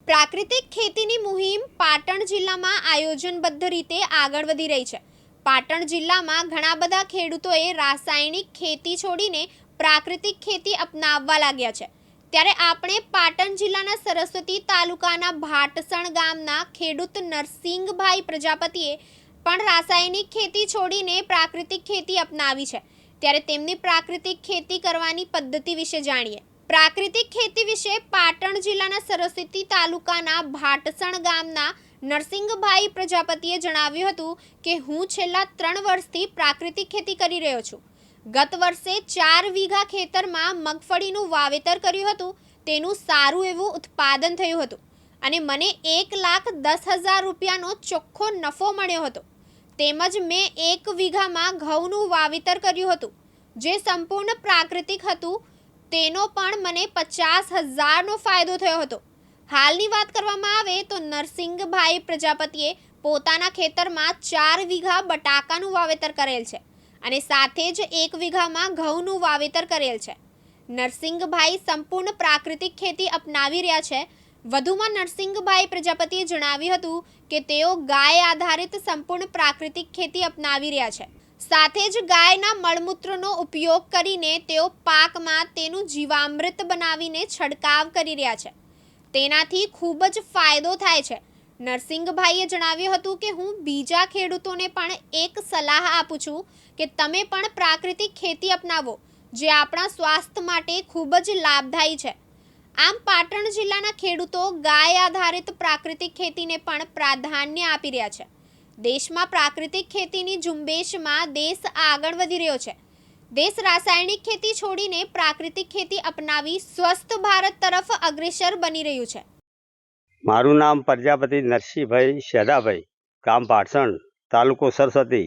પ્રાકૃતિક ખેતીની મુહિમ પાટણ જિલ્લામાં આયોજનબદ્ધ રીતે આગળ વધી રહી છે। પાટણ જિલ્લામાં ઘણા બધા ખેડૂતોએ રાસાયણિક ખેતી છોડીને પ્રાકૃતિક ખેતી અપનાવવા લાગ્યા છે। ત્યારે આપણે પાટણ જિલ્લાના સરસ્વતી તાલુકાના ભાટસણ ગામના ખેડૂત નરસિંગભાઈ પ્રજાપતિએ પણ રાસાયણિક ખેતી છોડીને પ્રાકૃતિક ખેતી અપનાવી છે। ત્યારે તેમની પ્રાકૃતિક ખેતી કરવાની પદ્ધતિ વિશે જાણીએ। પ્રાકૃતિક ખેતી વિશે પાટણ જિલ્લાના સરસ્વતી તાલુકાના ભાટસણ ગામના નરસિંગભાઈ પ્રજાપતિએ જણાવ્યું હતું કે હું છેલ્લા 3 વર્ષથી પ્રાકૃતિક ખેતી કરી રહ્યો છું। ગત વર્ષે 4 વીઘા ખેતરમાં મગફળીનું વાવેતર કર્યું હતું। તેનું સારું એવું ઉત્પાદન થયું હતું અને મને 1,10,000 રૂપિયાનો ચોખ્ખો નફો મળ્યો હતો। તેમજ મેં 1 વીઘામાં ઘઉંનું વાવેતર કર્યું હતું જે સંપૂર્ણ પ્રાકૃતિક હતું। તેનો પણ મને 50,000નો ફાયદો થયો હતો। હાલની વાત કરવામાં આવે તો નરસિંગભાઈ પ્રજાપતિએ પોતાના ખેતરમાં 4 વીઘા બટાકાનું વાવેતર કરેલ છે અને સાથે જ 1 વીઘામાં ઘઉંનું વાવેતર કરેલ છે। નરસિંગભાઈ સંપૂર્ણ પ્રાકૃતિક ખેતી અપનાવી રહ્યા છે। વધુમાં નરસિંગભાઈ પ્રજાપતિએ જણાવ્યું હતું કે તેઓ ગાય આધારિત સંપૂર્ણ પ્રાકૃતિક ખેતી અપનાવી રહ્યા છે। સાથે જ ગાયના મળમૂત્રનો ઉપયોગ કરીને તેઓ પાકમાં તેનું જીવામૃત બનાવીને છંટકાવ કરી રહ્યા છે। તેનાથી ખૂબ જ ફાયદો થાય છે। નરસિંગભાઈએ જણાવ્યું હતું કે હું બીજા ખેડૂતોને પણ એક સલાહ આપું છું કે તમે પણ પ્રાકૃતિક ખેતી અપનાવો જે આપણા સ્વાસ્થ્ય માટે ખૂબ જ લાભદાયી છે। આમ પાટણ જિલ્લાના ખેડૂતો ગાય આધારિત પ્રાકૃતિક ખેતીને પણ પ્રાધાન્ય આપી રહ્યા છે। દેશમાં પ્રાકૃતિક ખેતીની ઝુંબેશમાં દેશ આગળ વધી રહ્યો છે। દેશ રાસાયણિક ખેતી છોડીને પ્રાકૃતિક ખેતી અપનાવી સ્વસ્થ ભારત તરફ અગ્રેસર બની રહ્યું છે। મારું નામ પ્રજાપતિ નરસિંહભાઈ શેદાભાઈ, ગામ ભાટસણ, તાલુકો સરસ્વતી,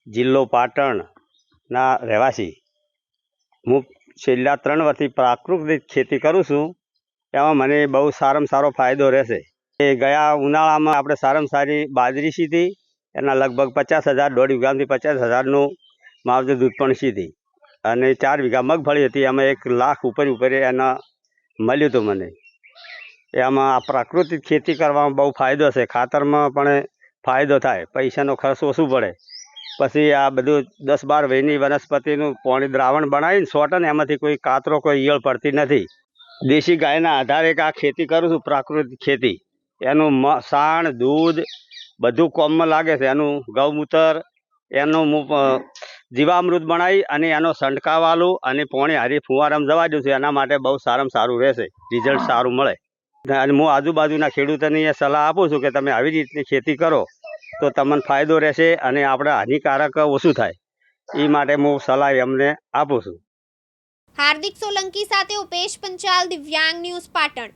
જિલ્લો પાટણના રહેવાસી। હું છેલ્લા 3 વર્ષથી પ્રાકૃતિક ખેતી કરું છું। એમાં મને બહુ સારામાં સારો ફાયદો રહેશે। એ ગયા ઉનાળામાં આપણે સારામાં સારી બાજરી સીધી, એના લગભગ 50,000, 1.5 વીઘામાંથી 50,000નું માવજત ઉત્પન્ન સીધી અને 4 વીઘા મગફળી હતી। એમાં 1 લાખ ઉપર એના મળ્યું હતું મને। એમાં આ પ્રાકૃતિક ખેતી કરવામાં બહુ ફાયદો છે। ખાતરમાં પણ ફાયદો થાય, પૈસાનો ખર્ચ ઓછું પડે। પછી આ બધું 10-12 વયની વનસ્પતિનું પાણી દ્રાવણ બનાવીને છોટે ને એમાંથી કોઈ કાતરો કોઈ ઈયળ પડતી નથી। દેશી ગાયના આધારે આ ખેતી કરું છું પ્રાકૃતિક ખેતી। એનું સાણ દૂધ બધું કોમમાં લાગે છે। એનું ગૌમૂત્ર એનું જીવામૃત બનાવી અને એનો છંટકાવ આલું અને પાણી હારી ફુવારામાં જવા દઉં છું। એના માટે બહુ સારામાં સારું રહેશે, રિઝલ્ટ સારું મળે। અને હું આજુબાજુના ખેડૂતોને એ સલાહ આપું છું કે તમે આવી રીતની ખેતી કરો તો તમને ફાયદો રહેશે અને આપણે હાનિકારક ઓછું થાય। એ માટે હું સલાહ એમને આપું છું। હાર્દિક સોલંકી સાથે ઉપેશ પંચાલ, દિવ્યાંગ ન્યૂઝ, પાટણ।